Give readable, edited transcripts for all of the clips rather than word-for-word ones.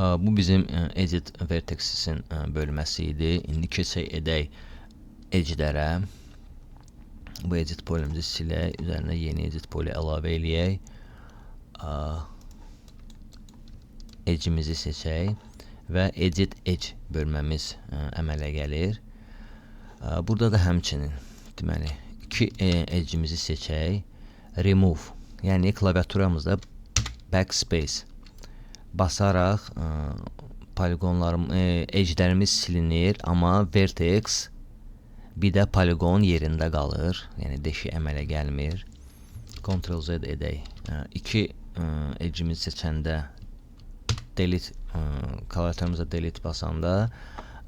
Bu bizim edit vertex'in bölməsi idi. İndi keçək edək edge'lərə. Bu edit polimizi silək, üzərinə yeni edit poli əlavə eləyək. Edge'imizi seçək və edit edge bölməmiz əmələ gəlir. Burada da həmçinin deməli iki edge'imizi seçək. Remove, yəni klaviaturamızda backspace basaraq edge'lərimiz silinir, amma vertex bir də poligon yerində qalır. Yəni deşik əmələ gəlmir. Ctrl Z edək. İki edge'imizi seçəndə delete klaviaturamıza delete basanda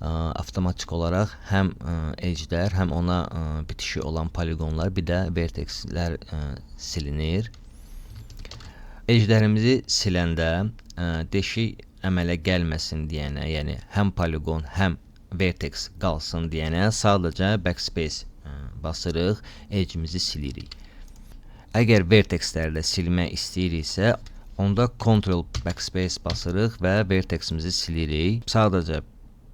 avtomatik olaraq həm edge'lər, həm ona bitişi olan poligonlar, bir də vertexlər silinir. Edge'lərimizi siləndə deşik əmələ gəlməsin deyənə, yəni həm poligon, həm vertex qalsın deyənə sadəcə backspace basırıq, edge'imizi silirik. Əgər vertexlərdə silmək istəyiriksə, onda Ctrl backspace basırıq və verteximizi silirik. Sadəcə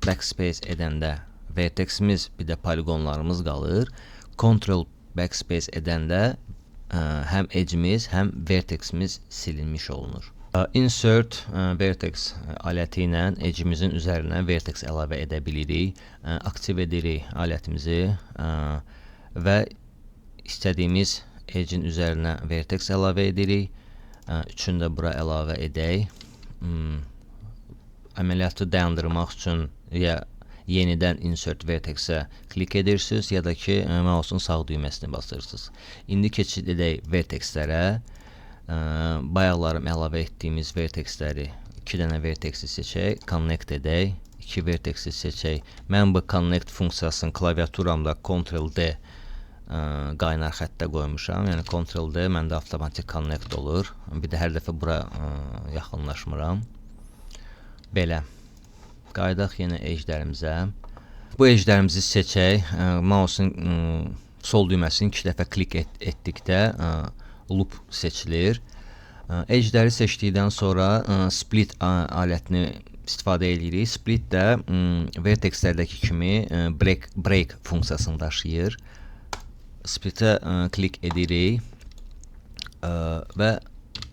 backspace edəndə verteximiz, bir də poligonlarımız qalır. Ctrl backspace edəndə həm edge'imiz, həm verteximiz silinmiş olunur. Insert vertex aləti ilə edge'imizin üzərinə vertex əlavə edə bilirik. Aktiv edirik alətimizi və istədiyimiz edge'in üzərinə vertex əlavə edirik. Üçünü də bura əlavə edək. Əməliyyatı dayandırmaq üçün ya yenidən insert vertex-ə klik edirsiniz, ya da ki mouse'un sağ düyməsini basırsınız. İndi keçid edək vertexlərə. Bayaqlarım əlavə etdiyimiz vertexləri, iki dənə vertexi seçək, connect edək, iki vertexi seçək. Mən bu connect funksiyasını klaviaturamda Ctrl D qaynar xəttə qoymuşam. Yəni Ctrl D məndə avtomatik connect olur. Bir də hər dəfə bura yaxınlaşmıram. Belə. Qayıdaq yenə edge'lərimizə. Bu edge'lərimizi seçək. Mouse'un sol düyməsini iki dəfə klik etdikdə loop seçilir. Edge'ləri seçdikdən sonra split alətini istifadə edirik. Split də vertexlərdəki kimi break funksiyasını daşıyır. Split'ə klik edirik və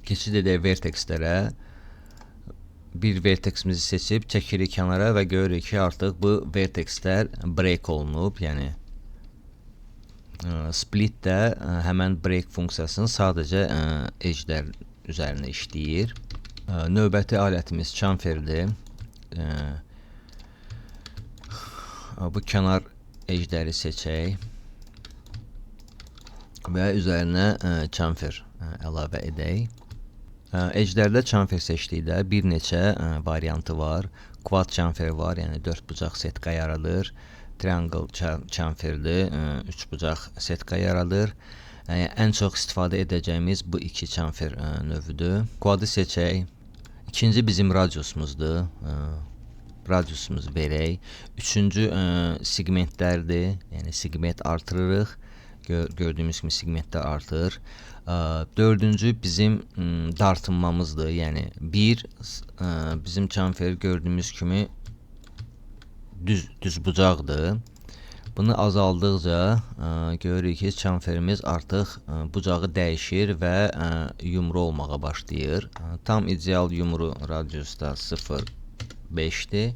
keçid edək vertexlərə. Bir verteximizi seçib çəkirik kənara və görürük ki, artıq bu vertexlər break olunub. Yəni split də həmən break funksiyasını sadəcə edge'lər üzərində işləyir. Növbəti alətimiz chamferdir. Bu kənar edge'ləri seçək və üzərinə chamfer əlavə edək. Edge'lərdə chamfer seçdikdə bir neçə variantı var. Quad chamfer var, yəni 4 bucaq setka yaradır. Triangle chamferdir, 3 bucaq setka yaradır. Ən çox istifadə edəcəyimiz bu iki chamfer növüdür. Quad'ı seçək. İkinci bizim radiusumuzdur. Radiusumuzu verək. Üçüncü segmentlərdir. Yəni segment artırırıq. Gördüyümüz kimi segmentlər artır. Dördüncü bizim dartınmamızdır. Yəni bizim chamfer gördüyümüz kimi düz bucaqdır. Bunu azaldıqca görürük ki, chamferimiz artıq bucağı dəyişir və yumru olmağa başlayır. Tam ideal yumru radiusda 0,5-dir.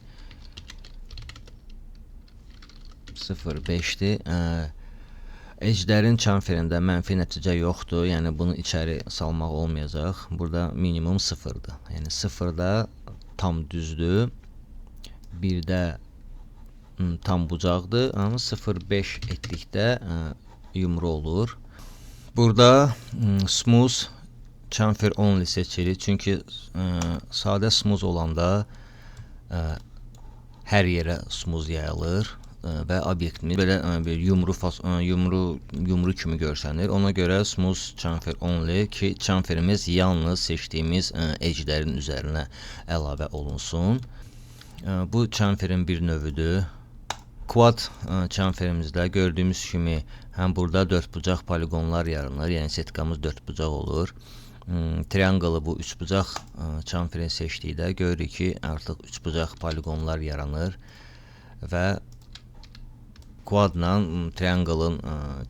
0,5-dir. Edge'lərin chamferində mənfi nəticə yoxdur, yəni bunu içəri salmaq olmayacaq. Burada minimum 0-dır. Yəni 0-da tam düzdür, 1-də tam bucaqdır, amma 0,5 etdikdə yumru olur. Burada smooth chamfer only seçirik, çünki sadə smooth olanda hər yerə smooth yayılır və obyektimiz belə yumru kimi görsənir. Ona görə smooth chamfer only ki, chamferimiz yalnız seçdiyimiz edge'lərin üzərinə əlavə olunsun. Bu chamferin bir növüdür. Quad chamferimizdə gördüyümüz kimi həm burada 4 bucaq poligonlar yaranır, yəni setkamız 4 bucaq olur. trianglı bu üçbucaq çemferini seçdikdə görürük ki, artıq üçbucaq poligonlar yaranır və quadla trianglın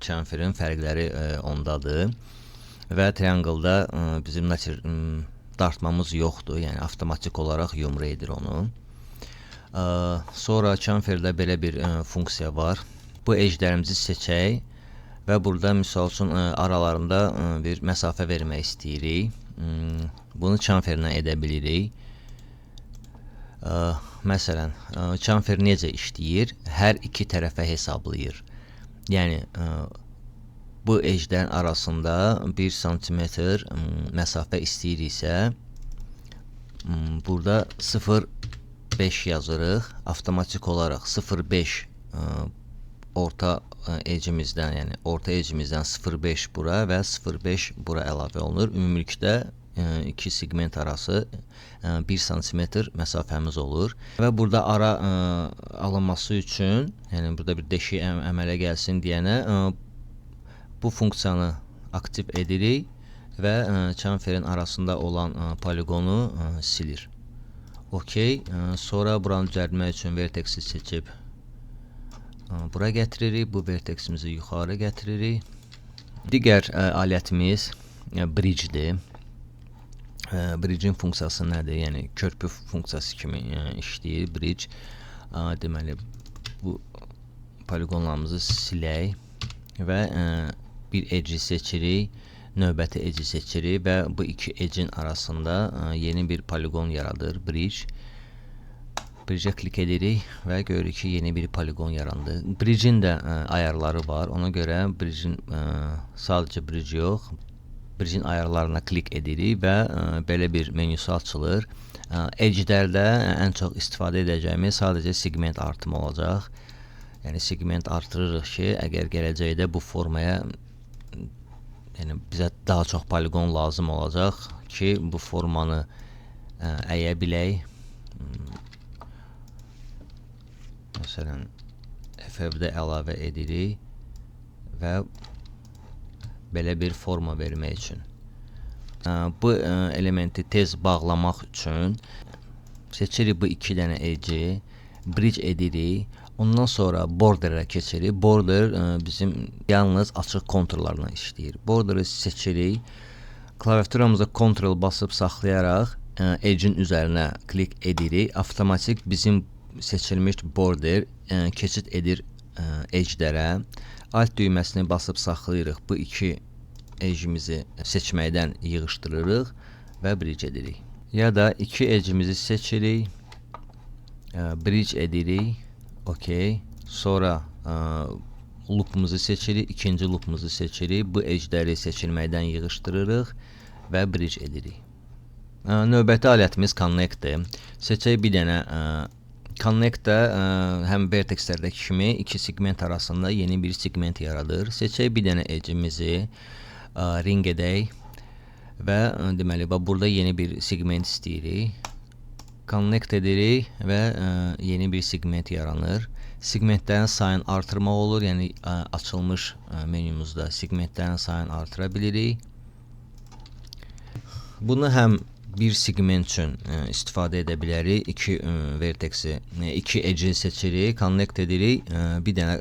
çemferin fərqləri ondadır və trianglda bizim dartmamız yoxdur, yəni avtomatik olaraq yumru edir onu. Sonra çemferdə belə bir funksiya var. Bu edgelərimizi seçək və burada misal üçün aralarında bir məsafə vermək istəyirik. Bunu çemferlə edə bilirik. Məsələn, çemfer necə işləyir? Hər iki tərəfə hesablayır. Yəni bu edgelərin arasında 1 sm məsafə istəyiriksə, burada 0,5 yazırıq. Avtomatik olaraq 0,5 orta edge'imizdən, yəni orta edge'imizdən 0,5 bura və 0,5 bura əlavə olunur. Ümumilikdə iki segment arası 1 sm məsafəmiz olur və burada ara alınması üçün, yəni burada bir deşik əmələ gəlsin deyənə bu funksiyanı aktiv edirik və çemferin arasında olan poligonu silir. OK. Sonra buranı düzəltmək üçün vertexi seçib bura gətiririk. Bu verteximizi yuxarı gətiririk. Digər alətimiz bridge'dir. Bridge'in funksiyası nədir? Yəni körpü funksiyası kimi işləyir bridge. Deməli bu poligonlarımızı silək və bir edge seçirik, növbəti edge seçirik və bu iki edge'in arasında yeni bir poligon yaradır bridge. Bridge'ə klik edirik və görürük ki, yeni bir poligon yarandı. Bridge'in də ayarları var. Ona görə bridge'in sadəcə bridge yox, bridge'in ayarlarına klik edirik və belə bir menüsü açılır. Edge'lərdə ən çox istifadə edəcəyimiz sadəcə segment artımı olacaq. Yəni segment artırırıq ki, əgər gələcəkdə bu formaya bizə daha çox poligon lazım olacaq ki, bu formanı əyə bilək. Məsələn, FF-də əlavə edirik və belə bir forma vermək üçün. Bu elementi tez bağlamaq üçün seçirik bu iki dənə edge'i, bridge edirik. Ondan sonra border'a keçirik. Border bizim yalnız açıq konturlarla işləyir. Border'ı seçirik. Klaviaturamızda Ctrl basıb saxlayaraq edge'in üzərinə klik edirik. Avtomatik bizim seçilmiş border keçid edir edge'lərə. Alt düyməsini basıb saxlayırıq. Bu iki edge'imizi seçməkdən yığışdırırıq və bridge edirik. Ya da iki edge'imizi seçirik, bridge edirik. OK. Sonra loopumuzu seçirik, ikinci loopumuzu seçirik. Bu edge'ləri seçilməkdən yığışdırırıq və bridge edirik. Növbəti alətimiz connectdir. Seçək bir dənə connectdə həm vertexlərdəki kimi iki segment arasında yeni bir segment yaradır. Seçək bir dənə edge'imizi ring edək və deməli burada yeni bir segment istəyirik. Connect edirik və yeni bir segment yaranır. Segmentlərin sayını artırmaq olur, yəni açılmış menümüzdə segmentlərin sayını artıra bilirik. Bunu həm bir segment üçün istifadə edə bilərik. İki vertexi, iki edge'i seçirik, connect edirik, bir dənə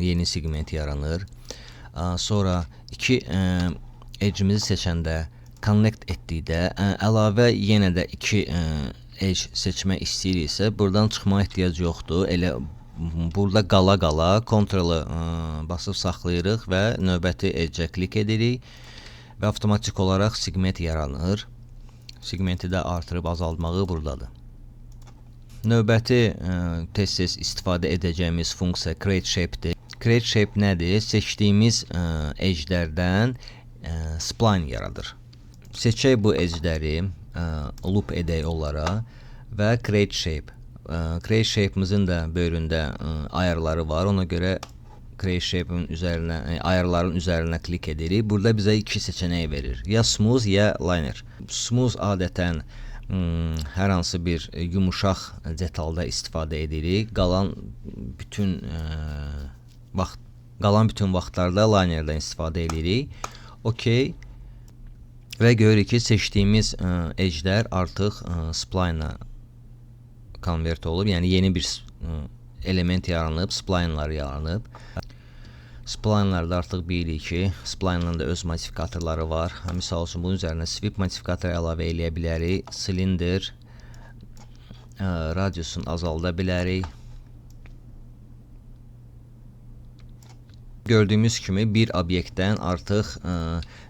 yeni segment yaranır. Sonra iki edge'imizi seçəndə, connect etdikdə əlavə yenə də iki edge seçmək istəyiriksə, buradan çıxma ehtiyac yoxdur. Elə burada qala-qala Ctrl-ı basıb saxlayırıq və növbəti edge-ə klik edirik və avtomatik olaraq segment yaranır. Segmenti də artırıb azaltmağı buradadır. Növbəti tez-tez istifadə edəcəyimiz funksiya create shape-dir. Create shape nədir? Seçdiyimiz edge'lərdən spline yaradır. Seçək bu edge'ləri, loop edək onlara və create shape. Create shape'imizin də böyründə ayarları var. Ona görə create shape'in üzərinə, ayarların üzərinə klik edirik. Burada bizə iki seçeneği verir. Ya smooth ya liner. Smooth adətən hər hansı bir yumuşaq detalda istifadə edirik. Qalan bütün vaxtlarda linerdən istifadə edirik. OK. Və görürük ki, seçdiyimiz edge'lər artıq spline-a konvert olub. Yəni yeni bir element yaranıb, spline-lar yaranıb. Spline-larda artıq bilirik ki, spline-ların da öz modifikatorları var. Misal üçün bunun üzərinə sweep modifikatoru əlavə eləyə bilərik. Silindir radiusunu azalda bilərik. Gördüyümüz kimi bir obyektdən artıq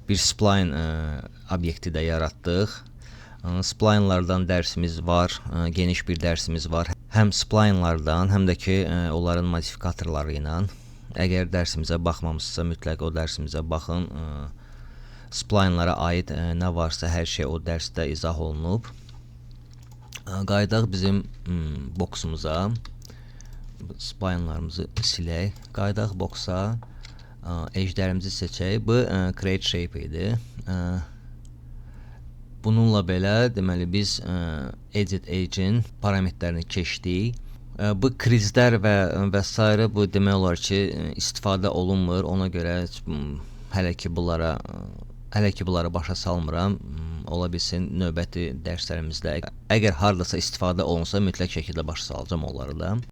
bir spline obyekti də yaratdıq. Spline-lardan dərsimiz var, geniş bir dərsimiz var. Həm spline-lardan, həm də ki, onların modifikatorları ilə. Əgər dərsimizə baxmamısınızsa, mütləq o dərsimizə baxın. Spline-lara aid nə varsa, hər şey o dərsdə izah olunub. Qayıdaq bizim boksumuza. Spline-larımızı silək. Qayıdaq boksa. Edge'lərimizi seçək. Bu create shape idi. Bununla belə, deməli, biz edit edge-in parametrlərini keçdik. Bu krizlər və s. bu demək olar ki, istifadə olunmur. Ona görə hələ ki bunlara başa salmıram. Ola bilsin növbəti dərslərimizdə əgər hardasa istifadə olunsa mütləq şəkildə başa salacağam onları da.